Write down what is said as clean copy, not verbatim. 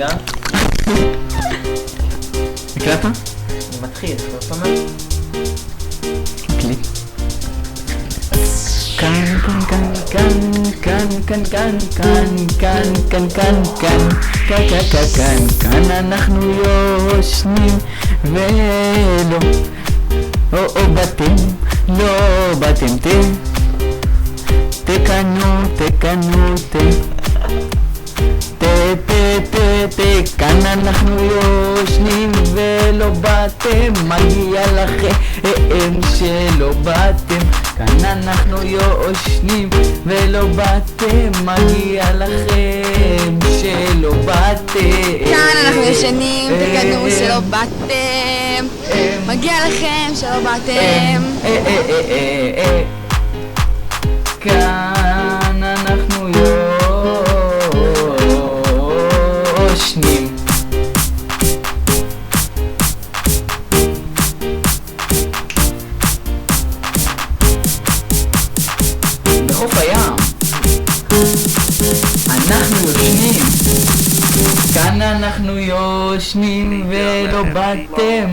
תחילה. הקלטת? אני מתחיל, זאת אומרת? קליפ. כאן כאן כאן כאן כאן כאן כאן כאן כאן כאן כאן כאן כאן כאן כאן אנחנו יושנים ולא באתם, לא באתם תקנו כאן אנחנו יושנים ולא באתם, מגיע לכם שלא באתם. כאן אנחנו יושנים ולא באתם, מגיע לכם שלא באתם. כאן אנחנו ישנים, תקנו שלא באתם, מגיע לכם שלא באתם. כאן אנחנו יושנים בחוף הים, אנחנו יושנים, כאן אנחנו יושנים ולא באתם.